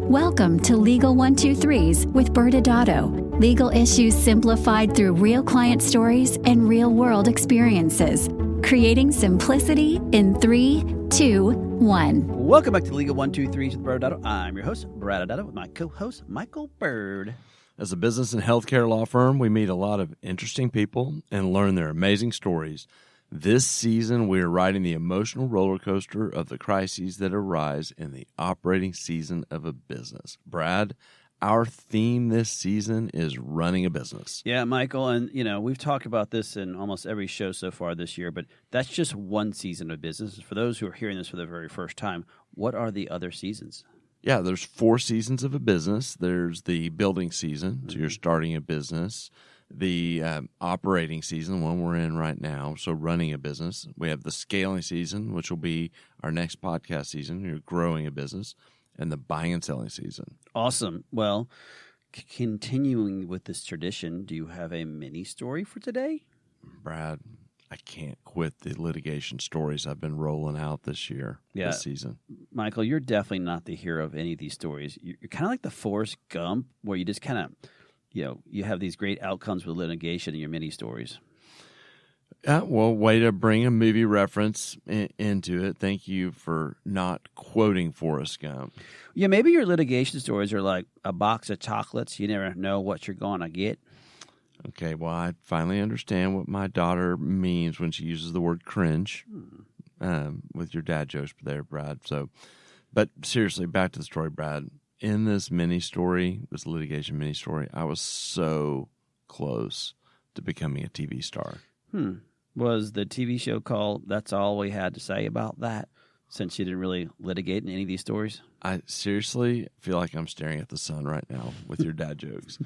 Welcome to Legal 123s with ByrdAdatto. Legal issues simplified through real client stories and real-world experiences. Creating simplicity in 3, 2, 1. Welcome back to Legal 123s with ByrdAdatto. I'm your host, ByrdAdatto, with my co-host, Michael Byrd. As a business and healthcare law firm, we meet a lot of interesting people and learn their amazing stories. This season, we are riding the emotional roller coaster of the crises that arise in the operating season of a business. Brad, our theme this season is running a business. Yeah, Michael, and we've talked about this in almost every show so far this year, but that's just one season of business. For those who are hearing this for the very first time, what are the other seasons? Yeah, there's 4 seasons of a business. There's the building season, so you're starting a business. The operating season, one we're in right now, so running a business. We have the scaling season, which will be our next podcast season. You're growing a business. And the buying and selling season. Awesome. Well, continuing with this tradition, do you have a mini story for today? Brad, I can't quit the litigation stories I've been rolling out this season. Michael, you're definitely not the hero of any of these stories. You're kind of like the Forrest Gump, where you just kind of, you have these great outcomes with litigation in your mini stories. Well, way to bring a movie reference into it. Thank you for not quoting Forrest Gump. Yeah, maybe your litigation stories are like a box of chocolates. You never know what you're going to get. Okay, well, I finally understand what my daughter means when she uses the word cringe with your dad jokes there, Brad. But seriously, back to the story, Brad. In this this litigation mini story, I was so close to becoming a TV star. Was the TV show called That's All We Had to Say About That, since you didn't really litigate in any of these stories? I seriously feel like I'm staring at the sun right now with your dad jokes.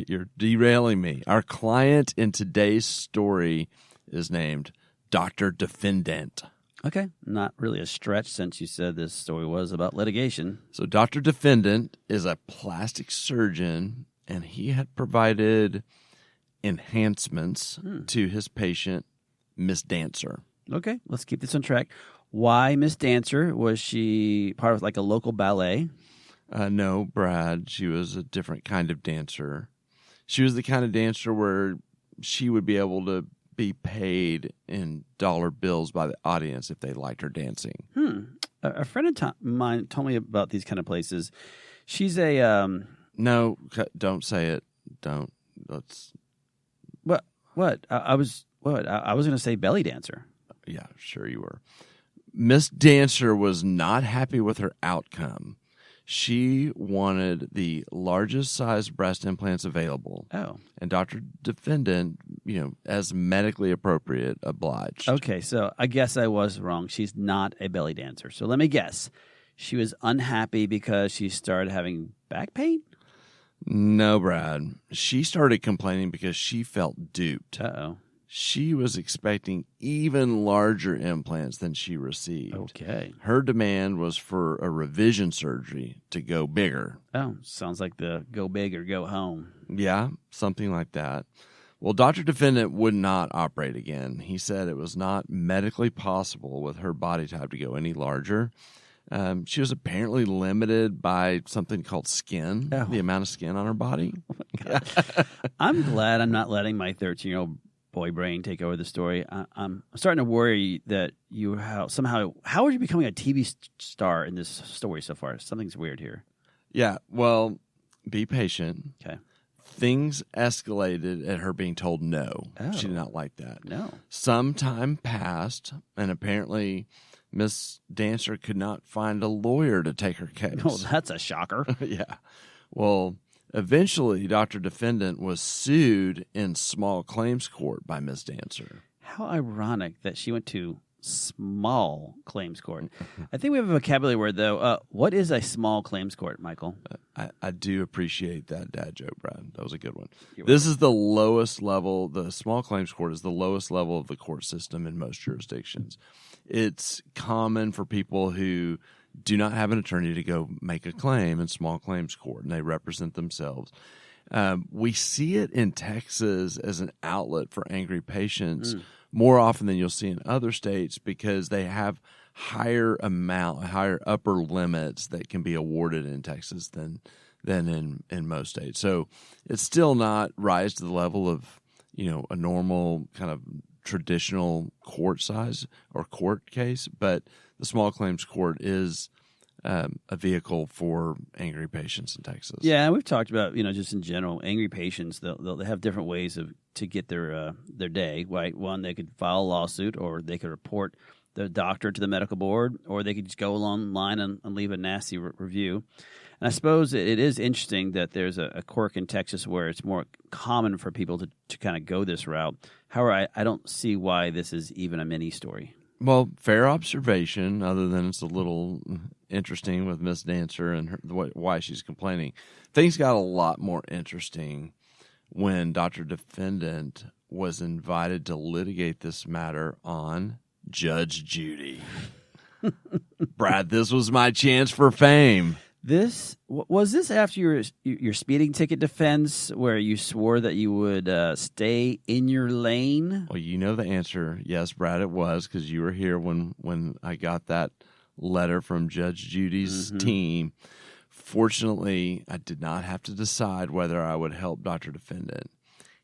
You're derailing me. Our client in today's story is named Dr. Defendant. Okay, not really a stretch since you said this story was about litigation. So Dr. Defendant is a plastic surgeon, and he had provided enhancements to his patient, Miss Dancer. Okay, let's keep this on track. Why Miss Dancer? Was she part of like a local ballet? No, Brad. She was a different kind of dancer. She was the kind of dancer where she would be able to be paid in dollar bills by the audience if they liked her dancing. A friend of mine told me about these kind of places. She's a... No, don't say it. Don't. Let's... What? I was going to say belly dancer. Yeah, sure you were. Miss Dancer was not happy with her outcome. She wanted the largest size breast implants available. Oh. And Dr. Defendant, as medically appropriate, obliged. Okay, so I guess I was wrong. She's not a belly dancer. So let me guess. She was unhappy because she started having back pain? No, Brad. She started complaining because she felt duped. Uh-oh. She was expecting even larger implants than she received. Okay. Her demand was for a revision surgery to go bigger. Oh, sounds like the go big or go home. Yeah, something like that. Well, Dr. Defendant would not operate again. He said it was not medically possible with her body type to go any larger. She was apparently limited by something called skin, the amount of skin on her body. Oh my God. I'm glad I'm not letting my 13-year-old boy brain take over the story. I'm starting to worry that how are you becoming a TV star in this story so far? Something's weird here. Yeah, well, be patient. Okay. Things escalated at her being told no. Oh. She did not like that. No. Some time passed, and apparently Miss Dancer could not find a lawyer to take her case. Oh, that's a shocker. Yeah. Well, eventually, Dr. Defendant was sued in small claims court by Miss Dancer. How ironic that she went to small claims court. I think we have a vocabulary word, though. What is a small claims court, Michael? I do appreciate that dad joke, Brad. That was a good one. This is the lowest level. The small claims court is the lowest level of the court system in most jurisdictions. It's common for people who do not have an attorney to go make a claim in small claims court, and they represent themselves. We see it in Texas as an outlet for angry patients more often than you'll see in other states because they have higher upper limits that can be awarded in Texas than in most states. So it's still not rise to the level of, a normal kind of traditional court size or court case, but the small claims court is a vehicle for angry patients in Texas. Yeah, we've talked about, just in general, angry patients, they'll have different ways to get their day, right? One, they could file a lawsuit, or they could report the doctor to the medical board, or they could just go online and leave a nasty review. And I suppose it is interesting that there's a quirk in Texas where it's more common for people to kind of go this route. However, I don't see why this is even a mini story. Well, fair observation, other than it's a little interesting with Miss Dancer and why she's complaining. Things got a lot more interesting when Dr. Defendant was invited to litigate this matter on Judge Judy. Brad, this was my chance for fame. Was this after your speeding ticket defense where you swore that you would stay in your lane? Well, you know the answer. Yes, Brad, it was, because you were here when I got that letter from Judge Judy's team. Fortunately, I did not have to decide whether I would help Dr. Defendant.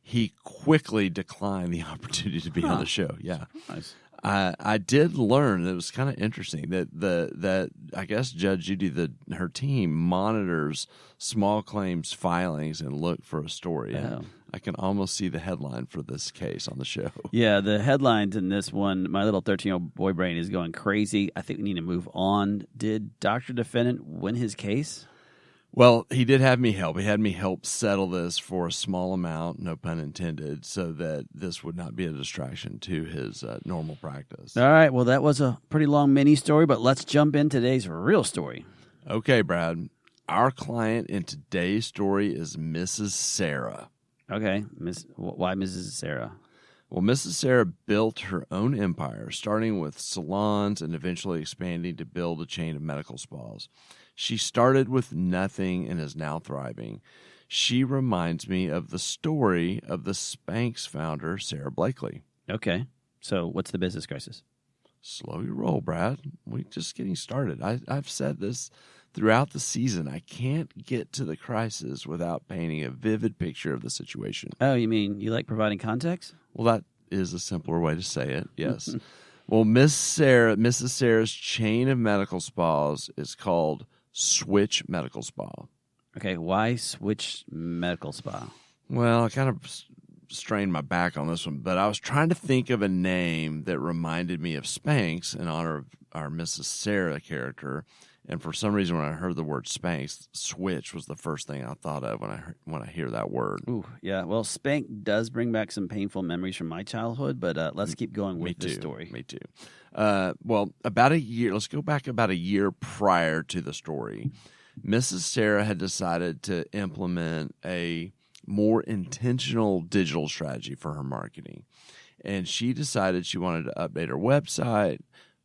He quickly declined the opportunity to be on the show. Yeah. Nice. I did learn, it was kind of interesting, that I guess Judge Judy, her team monitors small claims filings and look for a story. Oh. I can almost see the headline for this case on the show. Yeah, the headlines in this one, my little 13-year-old boy brain is going crazy. I think we need to move on. Did Dr. Defendant win his case? Well, he did have me help. He had me help settle this for a small amount, no pun intended, so that this would not be a distraction to his normal practice. All right. Well, that was a pretty long mini story, but let's jump in today's real story. Okay, Brad. Our client in today's story is Mrs. Sarah. Okay. Why Mrs. Sarah? Well, Mrs. Sarah built her own empire, starting with salons and eventually expanding to build a chain of medical spas. She started with nothing and is now thriving. She reminds me of the story of the Spanx founder, Sarah Blakely. Okay. So what's the business crisis? Slow your roll, Brad. We're just getting started. I've said this throughout the season. I can't get to the crisis without painting a vivid picture of the situation. Oh, you mean you like providing context? Well, that is a simpler way to say it, yes. Well, Mrs. Sarah's chain of medical spas is called Switch Medical Spa. Okay, why Switch Medical Spa? Well, I kind of strained my back on this one, but I was trying to think of a name that reminded me of Spanx in honor of our Mrs. Sarah character. And for some reason, when I heard the word Spanx, Switch was the first thing I thought of when I hear that word. Ooh, yeah. Well, Spank does bring back some painful memories from my childhood, but let's keep going with this story. Me too. Well, about a year. Let's go back about a year prior to the story. Mrs. Sarah had decided to implement a more intentional digital strategy for her marketing, and she decided she wanted to update her website,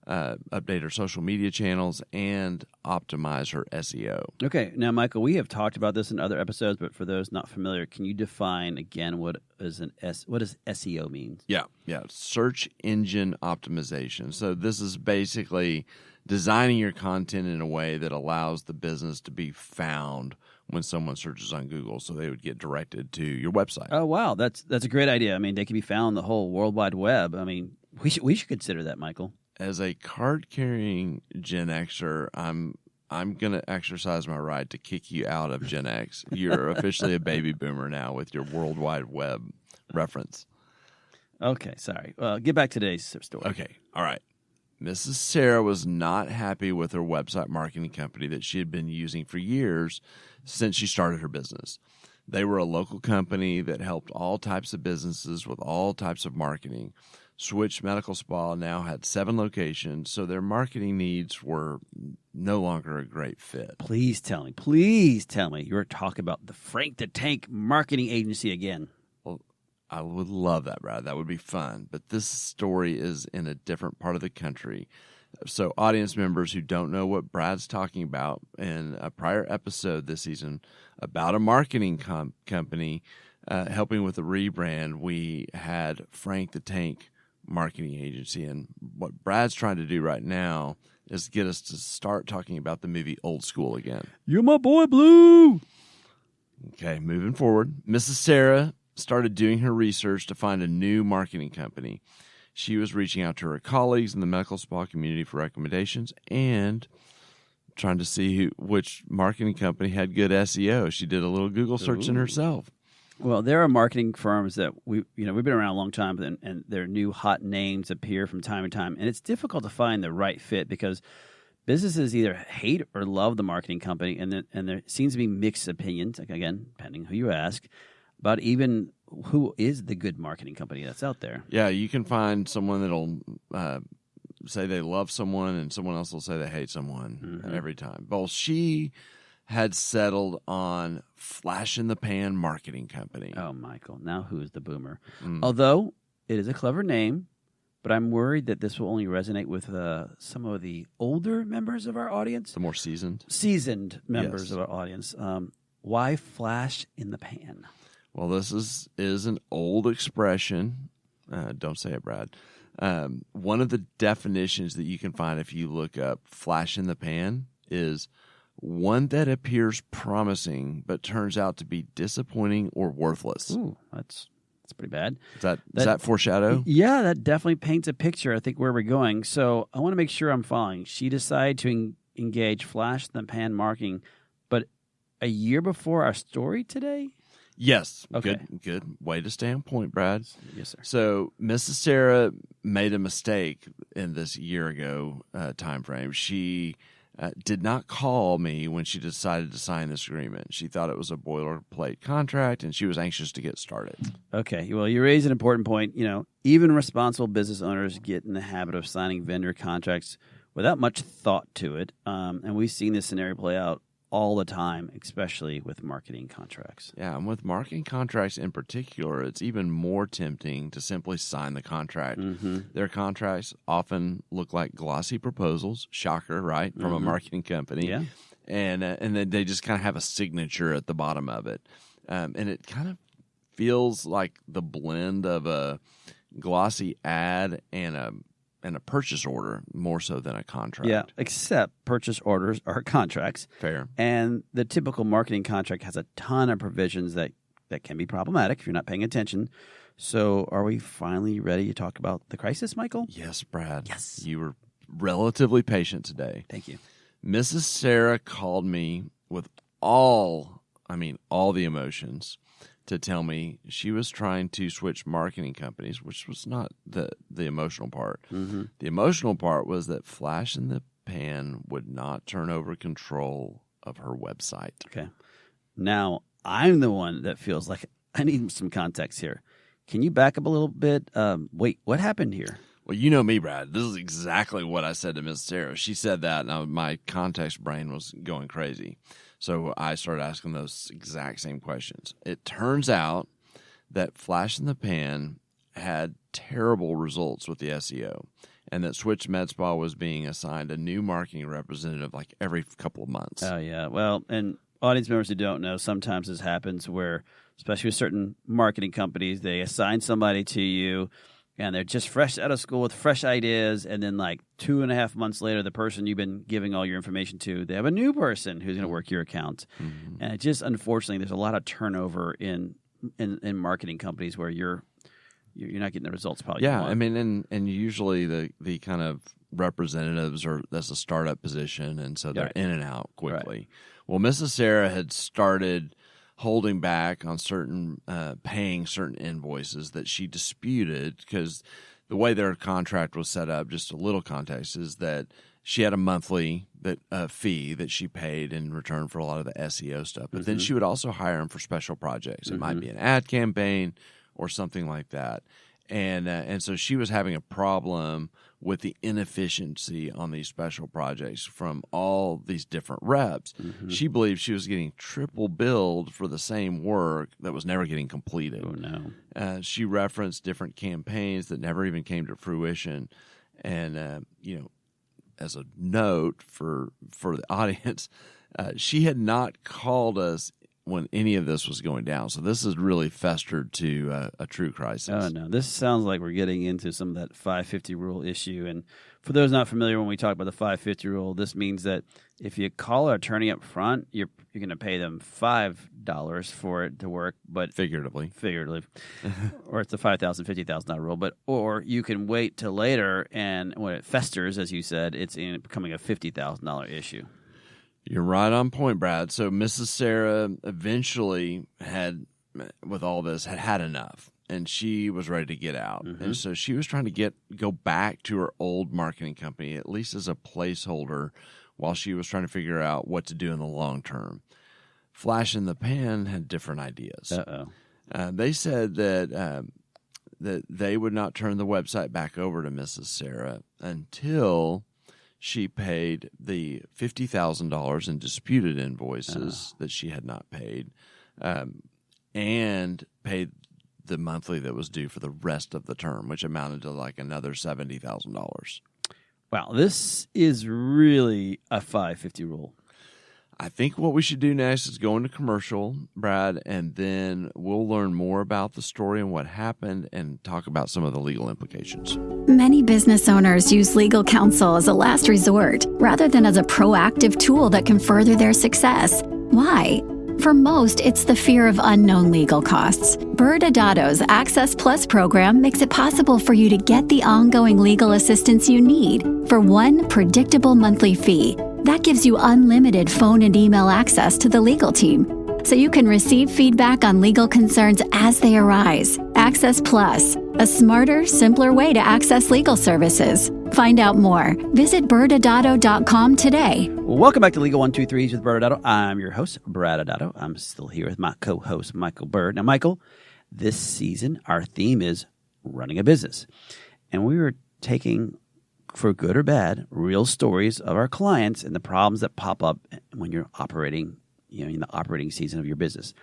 update her social media channels, and optimize her SEO. Okay. Now, Michael, we have talked about this in other episodes, but for those not familiar, can you define again what does SEO mean? Yeah. Search engine optimization. So this is basically designing your content in a way that allows the business to be found when someone searches on Google, so they would get directed to your website. Oh, wow. That's a great idea. I mean, they can be found on the whole World Wide Web. I mean, we should consider that, Michael. As a card-carrying Gen Xer, I'm going to exercise my right to kick you out of Gen X. You're officially a baby boomer now with your World Wide Web reference. Okay, sorry. Get back to today's story. Okay, all right. Mrs. Sarah was not happy with her website marketing company that she had been using for years since she started her business. They were a local company that helped all types of businesses with all types of marketing. Switch Medical Spa now had 7 locations, so their marketing needs were no longer a great fit. Please tell me, you're talking about the Frank the Tank marketing agency again. Well, I would love that, Brad. That would be fun. But this story is in a different part of the country. So audience members who don't know what Brad's talking about, in a prior episode this season about a marketing company helping with the rebrand, we had Frank the Tank marketing agency. And what Brad's trying to do right now is get us to start talking about the movie Old School again. You're my boy, Blue. Okay, moving forward. Mrs. Sarah started doing her research to find a new marketing company. She was reaching out to her colleagues in the medical spa community for recommendations and trying to see which marketing company had good SEO. She did a little Google searching herself. Well, there are marketing firms that we've been around a long time, and their new hot names appear from time to time, and it's difficult to find the right fit because businesses either hate or love the marketing company, and there seems to be mixed opinions. Again, depending who you ask, about even who is the good marketing company that's out there. Yeah, you can find someone that'll say they love someone, and someone else will say they hate someone every time. Well, she had settled on flash in the pan marketing company. Oh, Michael, now who's the boomer? Although it is a clever name, but I'm worried that this will only resonate with some of the older members of our audience. The more seasoned members of our audience. Why flash in the pan? Well, this is an old expression. Don't say it, Brad. One of the definitions that you can find if you look up flash in the pan is one that appears promising but turns out to be disappointing or worthless. Ooh, that's pretty bad. Does that foreshadow? Yeah, that definitely paints a picture, I think, where we're going. So I want to make sure I'm following. She decided to engage flash in the pan marketing, but a year before our story today? Yes. Okay. Good way to stay on point, Brad. Yes, sir. So Mrs. Sarah made a mistake in this year ago time frame. She did not call me when she decided to sign this agreement. She thought it was a boilerplate contract, and she was anxious to get started. Okay. Well, you raise an important point. Even responsible business owners get in the habit of signing vendor contracts without much thought to it. And we've seen this scenario play out all the time, especially with marketing contracts. Yeah, and with marketing contracts in particular, it's even more tempting to simply sign the contract. Their contracts often look like glossy proposals, shocker, right, from a marketing company. Yeah. And then they just kind of have a signature at the bottom of it. And it kind of feels like the blend of a glossy ad and a purchase order more so than a contract. Yeah, except purchase orders are contracts. Fair. And the typical marketing contract has a ton of provisions that can be problematic if you're not paying attention. So are we finally ready to talk about the crisis, Michael? Yes, Brad. Yes. You were relatively patient today. Thank you. Mrs. Sarah called me with all the emotions to tell me she was trying to switch marketing companies, which was not the emotional part. The emotional part was that flash in the pan would not turn over control of her website. Okay. Now, I'm the one that feels like I need some context here. Can you back up a little bit? Wait, what happened here? Well, you know me, Brad. This is exactly what I said to Miss Sarah. She said that, and my context brain was going crazy. So I started asking those exact same questions. It turns out that Flash in the Pan had terrible results with the SEO, and that Switch Med Spa was being assigned a new marketing representative like every couple of months. Oh, yeah. Well, and audience members who don't know, sometimes this happens where, especially with certain marketing companies, they assign somebody to you, and they're just fresh out of school with fresh ideas, and then like 2.5 months later, the person you've been giving all your information to, they have a new person who's going to work your account. And it just, unfortunately, there's a lot of turnover in marketing companies where you're not getting the results probably. Yeah, you want. I mean, and usually the kind of representatives that's a startup position, and so they're in and out quickly. Right. Well, Mrs. Sarah had started holding back on paying certain invoices that she disputed because the way their contract was set up, just a little context, is that she had a monthly fee that she paid in return for a lot of the SEO stuff. But then she would also hire them for special projects. It might be an ad campaign or something like that. And so she was having a problem with the inefficiency on these special projects from all these different reps. She believed she was getting triple billed for the same work that was never getting completed. Oh, no. She referenced different campaigns that never even came to fruition. And, as a note for the audience, she had not called us when any of this was going down. So this has really festered to a true crisis. Oh, no. This sounds like we're getting into some of that 550 rule issue. And for those not familiar, when we talk about the 550 rule, this means that if you call an attorney up front, you're going to pay them $5 for it to work, but Figuratively. Or it's the $5,000, $50,000 rule. Or you can wait till later, and when it festers, as you said, it's becoming a $50,000 issue. You're right on point, Brad. So Mrs. Sarah eventually had enough, and she was ready to get out. Mm-hmm. And so she was trying to go back to her old marketing company, at least as a placeholder, while she was trying to figure out what to do in the long term. Flash in the Pan had different ideas. They said that they would not turn the website back over to Mrs. Sarah until she paid the $50,000 in disputed invoices that she had not paid, and paid the monthly that was due for the rest of the term, which amounted to like another $70,000. Wow, this is really a 550 rule. I think what we should do next is go into commercial, Brad, and then we'll learn more about the story and what happened and talk about some of the legal implications. Many business owners use legal counsel as a last resort rather than as a proactive tool that can further their success. Why? For most, it's the fear of unknown legal costs. ByrdAdatto's Access Plus program makes it possible for you to get the ongoing legal assistance you need for one predictable monthly fee. That gives you unlimited phone and email access to the legal team, so you can receive feedback on legal concerns as they arise. Access Plus, a smarter, simpler way to access legal services. Find out more. Visit ByrdAdatto.com today. Well, welcome back to Legal 123s with ByrdAdatto. I'm your host, ByrdAdatto. I'm still here with my co-host, Michael Byrd. Now, Michael, this season, our theme is running a business. And we were taking, for good or bad, real stories of our clients and the problems that pop up when you're operating, in the operating season of your business.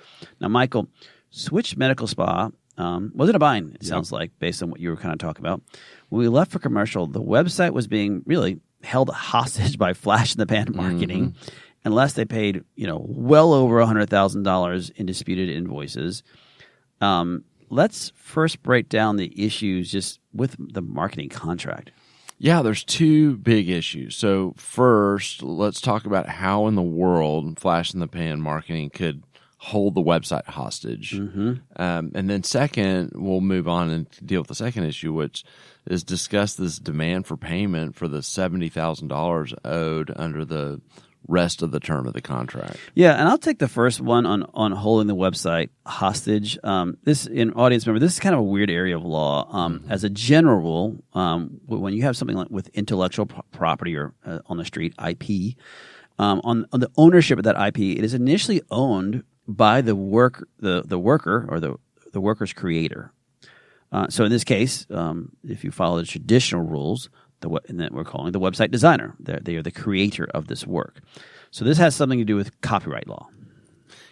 Now, Michael, Switch Medical Spa was in a bind, it sounds like, based on what you were kind of talking about. When we left for commercial, the website was being really held hostage by flash in the pan marketing, unless they paid, well over $100,000 in disputed invoices. Let's first break down the issues just with the marketing contract. Yeah, there's two big issues. So first, let's talk about how in the world flash in the pan marketing could hold the website hostage. And then second, we'll move on and deal with the second issue, which is discuss this demand for payment for the $70,000 owed under the rest of the term of the contract. Yeah, and I'll take the first one on holding the website hostage. This, in audience member, this is kind of a weird area of law. As a general rule, when you have something like with intellectual property or on the street, IP, on the ownership of that IP, it is initially owned by the worker or the worker's creator. So in this case, if you follow the traditional rules, and that we're calling the website designer, they are the creator of this work. So this has something to do with copyright law.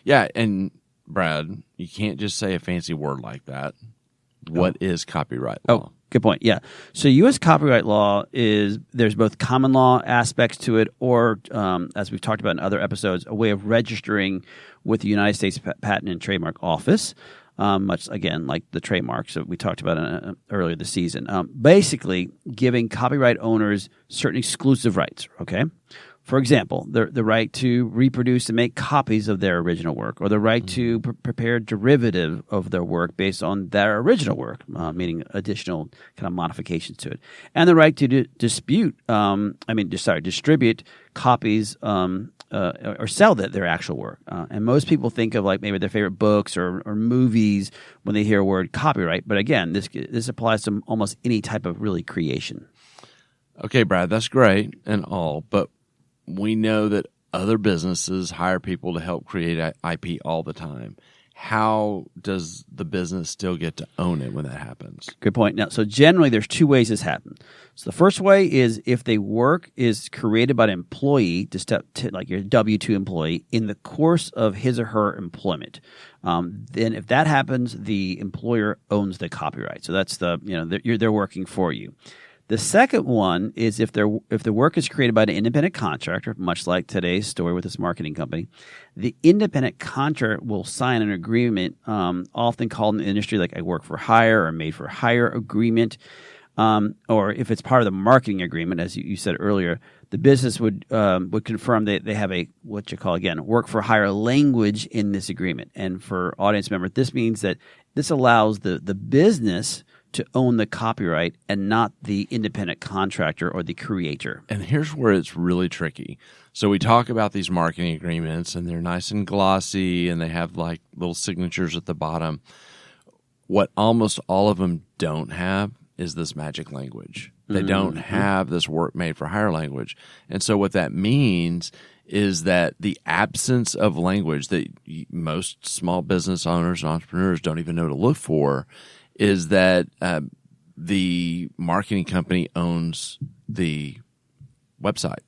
Yeah, and Brad, you can't just say a fancy word like that. What is copyright law? Oh, good point. Yeah. So U.S. copyright law there's both common law aspects to it or, as we've talked about in other episodes, a way of registering with the United States Patent and Trademark Office, much, again, like the trademarks that we talked about earlier this season. Basically, giving copyright owners certain exclusive rights, okay? For example, the right to reproduce and make copies of their original work, or the right to prepare derivative of their work based on their original work, meaning additional kind of modifications to it, and the right to distribute copies or sell their actual work. And most people think of like maybe their favorite books or movies when they hear a word copyright. But again, this applies to almost any type of really creation. Okay, Brad, that's great and all, but we know that other businesses hire people to help create IP all the time. How does the business still get to own it when that happens? Good point. Now, so generally there's two ways this happens. So the first way is if the work is created by an employee, like your W-2 employee, in the course of his or her employment. Then if that happens, the employer owns the copyright. So that's they're working for you. The second one is if the work is created by an independent contractor, much like today's story with this marketing company, the independent contractor will sign an agreement, often called in the industry like a work for hire or made for hire agreement, or if it's part of the marketing agreement, as you said earlier, the business would confirm that they have a what you call again work for hire language in this agreement. And for audience members, this means that this allows the business to own the copyright and not the independent contractor or the creator. And here's where it's really tricky. So we talk about these marketing agreements, and they're nice and glossy, and they have like little signatures at the bottom. What almost all of them don't have is this magic language. They don't have this work made for hire language. And so what that means is that the absence of language that most small business owners and entrepreneurs don't even know to look for is that the marketing company owns the website,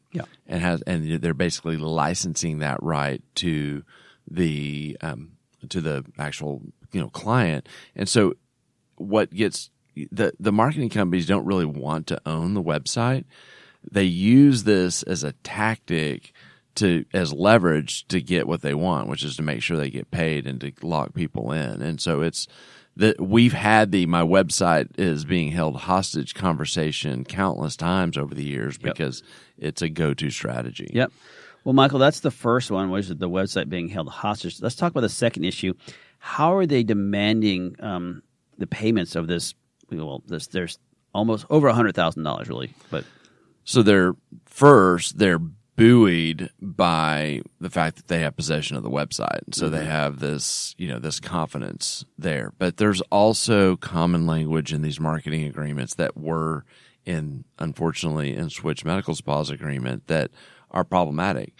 and they're basically licensing that right to the actual client. And so what gets the marketing companies don't really want to own the website. They use this as a tactic as leverage to get what they want, which is to make sure they get paid and to lock people in. And so it's that we've had my website is being held hostage conversation countless times over the years because it's a go-to strategy. Yep. Well, Michael, that's the first one, was the website being held hostage. Let's talk about the second issue. How are they demanding the payments of this? Well, there's almost over $100,000, really. But so they're buoyed by the fact that they have possession of the website. So they have this, this confidence there. But there's also common language in these marketing agreements that were unfortunately, in Switch Medical Spa's agreement that are problematic.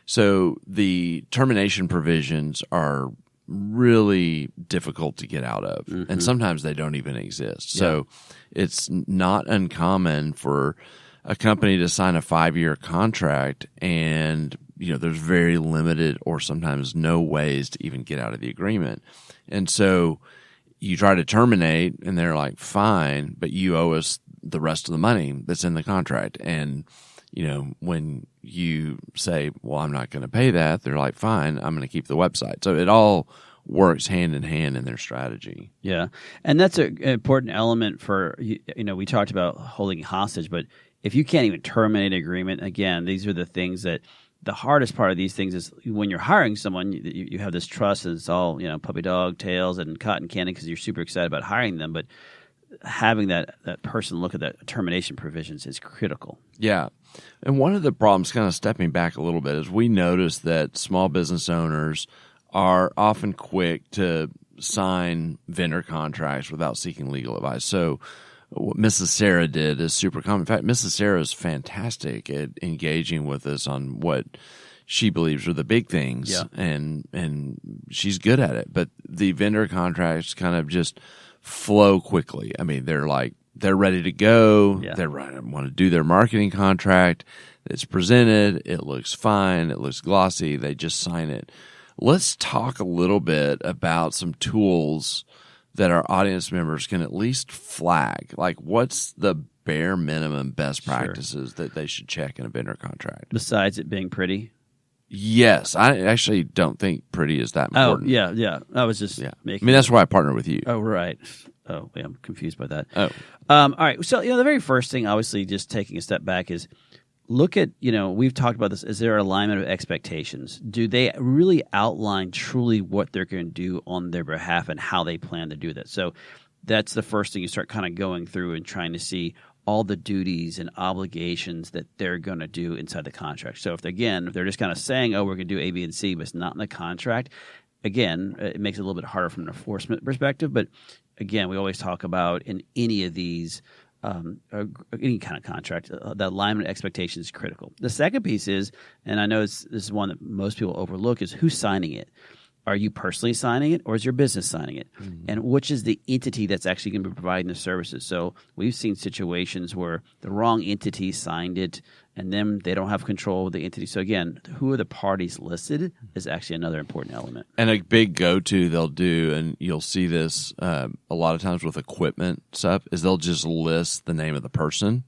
So the termination provisions are really difficult to get out of. And sometimes they don't even exist. So it's not uncommon for a company to sign a 5-year contract and, there's very limited or sometimes no ways to even get out of the agreement. And so you try to terminate and they're like, fine, but you owe us the rest of the money that's in the contract. And, when you say, well, I'm not going to pay that, they're like, fine, I'm going to keep the website. So it all works hand in hand in their strategy. Yeah. And that's an important element for, we talked about holding hostage, but if you can't even terminate an agreement, again, these are the things that the hardest part of these things is when you're hiring someone, you have this trust and it's all, puppy dog tails and cotton candy because you're super excited about hiring them. But having that person look at that termination provisions is critical. Yeah. And one of the problems, kind of stepping back a little bit, is we notice that small business owners are often quick to sign vendor contracts without seeking legal advice. So what Mrs. Sarah did is super common. In fact, Mrs. Sarah is fantastic at engaging with us on what she believes are the big things, and she's good at it. But the vendor contracts kind of just flow quickly. I mean, they're ready to go. Yeah. They want to do their marketing contract. It's presented. It looks fine. It looks glossy. They just sign it. Let's talk a little bit about some tools that our audience members can at least flag. Like, what's the bare minimum best practices that they should check in a vendor contract? Besides it being pretty? Yes. I actually don't think pretty is that important. Oh, yeah. I was just making... I mean, that's why I partner with you. Oh, right. Oh, yeah, I'm confused by that. Oh. All right. So, the very first thing, obviously, just taking a step back is look at, we've talked about this. Is there alignment of expectations? Do they really outline truly what they're going to do on their behalf and how they plan to do that? So that's the first thing you start kind of going through and trying to see all the duties and obligations that they're going to do inside the contract. So if they're just kind of saying, oh, we're going to do A, B, and C, but it's not in the contract, again, it makes it a little bit harder from an enforcement perspective. But again, we always talk about in any of these any kind of contract, the alignment expectation is critical. The second piece is, and I know this is one that most people overlook, is who's signing it. Are you personally signing it, or is your business signing it? Mm-hmm. And which is the entity that's actually going to be providing the services? So we've seen situations where the wrong entity signed it, and then they don't have control of the entity. So again, who are the parties listed is actually another important element. And a big go-to they'll do, and you'll see this a lot of times with equipment stuff, is they'll just list the name of the person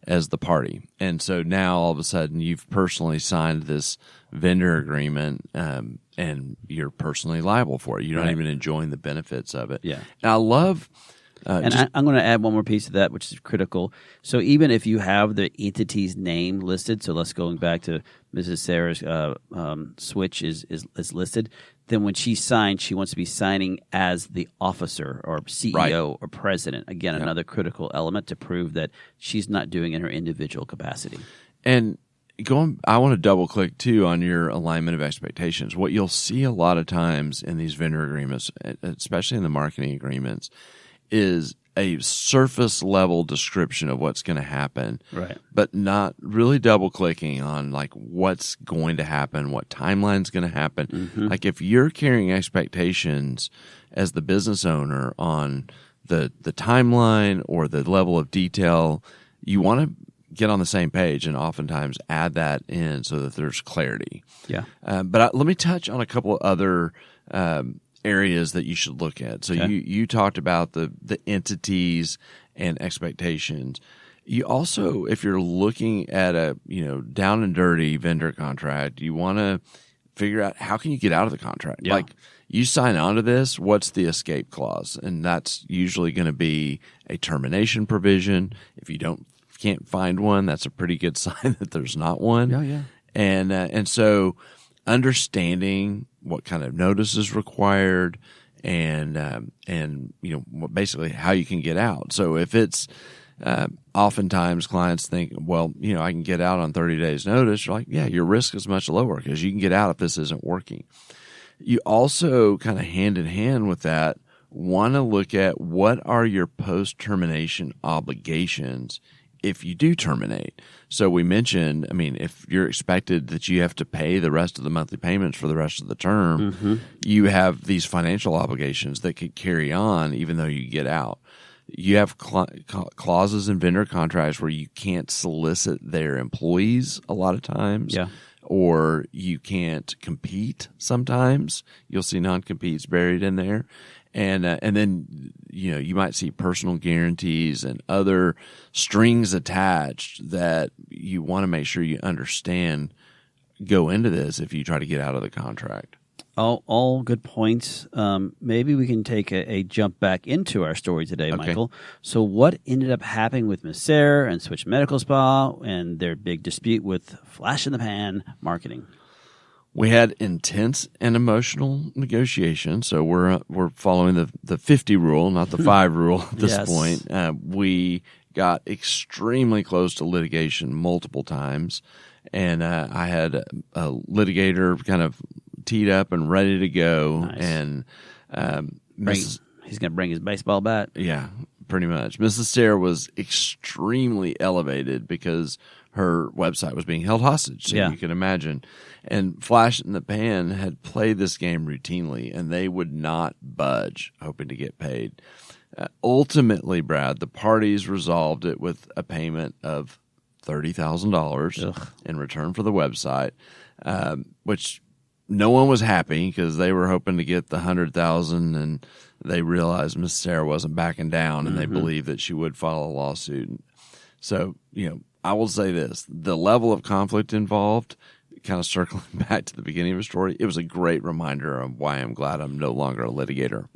as the party. And so now all of a sudden you've personally signed this vendor agreement, and you're personally liable for it. You're not even enjoying the benefits of it. Yeah. And I love... I'm going to add one more piece to that, which is critical. So even if you have the entity's name listed, so let's go back to Mrs. Sarah's switch is listed, then when she signs, she wants to be signing as the officer or CEO or president. Again, another critical element to prove that she's not doing it in her individual capacity. And I want to double click too on your alignment of expectations. What you'll see a lot of times in these vendor agreements, especially in the marketing agreements, is a surface level description of what's going to happen, but not really double clicking on like what's going to happen, what timeline's going to happen. Like if you're carrying expectations as the business owner on the timeline or the level of detail, you want to get on the same page and oftentimes add that in so that there's clarity. But let me touch on a couple of other areas that you should look at. So you talked about the entities and expectations. You also, if you're looking at a down and dirty vendor contract, you want to figure out how can you get out of the contract. Like you sign on to this, what's the escape clause? And that's usually going to be a termination provision. If you can't find one, that's a pretty good sign that there's not one. And so understanding what kind of notice is required and basically how you can get out. So if it's oftentimes clients think, well, I can get out on 30 days notice. You're like, yeah, your risk is much lower because you can get out if this isn't working. You also kind of hand in hand with that want to look at what are your post-termination obligations if you do terminate. So we mentioned, if you're expected that you have to pay the rest of the monthly payments for the rest of the term, you have these financial obligations that could carry on even though you get out. You have clauses in vendor contracts where you can't solicit their employees a lot of times. Or you can't compete sometimes. You'll see non-competes buried in there. And then you might see personal guarantees and other strings attached that you want to make sure you understand go into this if you try to get out of the contract. All good points. Maybe we can take a jump back into our story today, Michael. So what ended up happening with Miss Sarah and Switch Medical Spa and their big dispute with Flash in the Pan marketing? We had intense and emotional negotiations. So we're following the 50 rule, not the 5 rule at this point. We got extremely close to litigation multiple times, and I had a litigator kind of teed up and ready to go. Nice. And he's going to bring his baseball bat. Yeah, pretty much. Mrs. Sarah was extremely elevated because her website was being held hostage, so you can imagine. And Flash in the Pan had played this game routinely, and they would not budge, hoping to get paid. Ultimately, Brad, the parties resolved it with a payment of $30,000 in return for the website, which no one was happy because they were hoping to get the $100,000, and they realized Miss Sarah wasn't backing down, and they believed that she would file a lawsuit. So, I will say this: the level of conflict involved, kind of circling back to the beginning of the story, it was a great reminder of why I'm glad I'm no longer a litigator.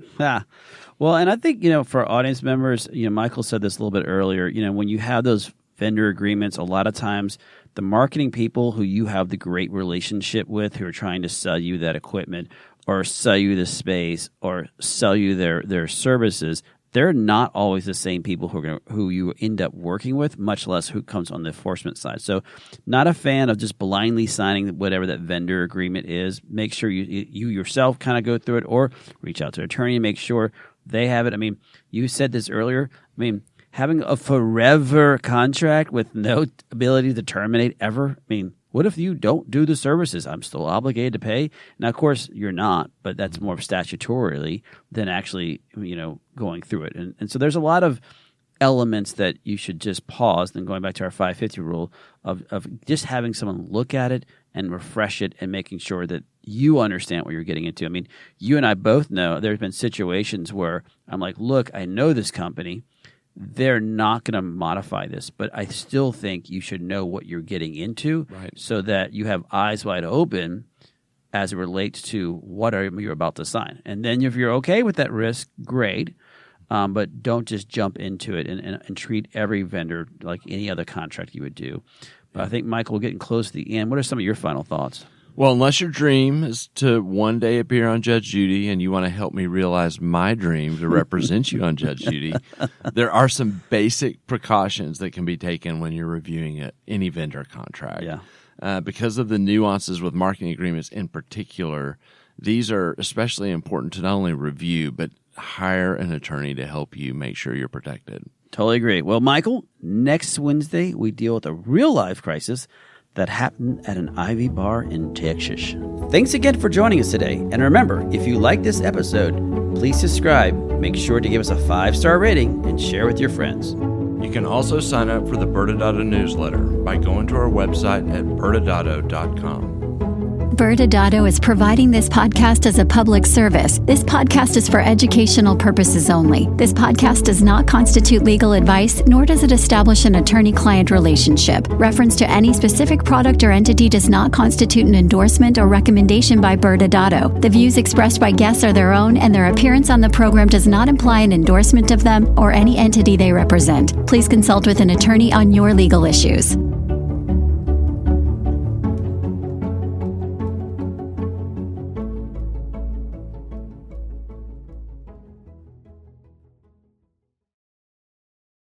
Well, and I think, for our audience members, Michael said this a little bit earlier, when you have those vendor agreements, a lot of times the marketing people who you have the great relationship with, who are trying to sell you that equipment or sell you the space or sell you their services, they're not always the same people who you end up working with, much less who comes on the enforcement side. So not a fan of just blindly signing whatever that vendor agreement is. Make sure you yourself kind of go through it or reach out to an attorney and make sure they have it. You said this earlier. Having a forever contract with no ability to terminate ever, what if you don't do the services? I'm still obligated to pay. Now, of course, you're not, but that's more statutorily than actually, going through it. And so there's a lot of elements that you should just pause, then going back to our 550 rule of just having someone look at it and refresh it and making sure that you understand what you're getting into. I mean, you and I both know there's been situations where I'm like, look, I know this company. They're not going to modify this, but I still think you should know what you're getting into so that you have eyes wide open as it relates to what you're about to sign. And then if you're okay with that risk, great. But don't just jump into it and treat every vendor like any other contract you would do. But I think, Michael, we're getting close to the end. What are some of your final thoughts? Well, unless your dream is to one day appear on Judge Judy and you want to help me realize my dream to represent you on Judge Judy, there are some basic precautions that can be taken when you're reviewing any vendor contract. Yeah. Because of the nuances with marketing agreements in particular, these are especially important to not only review, but hire an attorney to help you make sure you're protected. Totally agree. Well, Michael, next Wednesday, we deal with a real-life crisis that happened at an Ivy bar in Texas. Thanks again for joining us today. And remember, if you like this episode, please subscribe, make sure to give us a 5-star rating, and share with your friends. You can also sign up for the ByrdAdatto newsletter by going to our website at ByrdAdatto.com. ByrdAdatto is providing this podcast as a public service. This podcast is for educational purposes only. This podcast does not constitute legal advice, nor does it establish an attorney-client relationship. Reference to any specific product or entity does not constitute an endorsement or recommendation by ByrdAdatto. The views expressed by guests are their own, and their appearance on the program does not imply an endorsement of them or any entity they represent. Please consult with an attorney on your legal issues.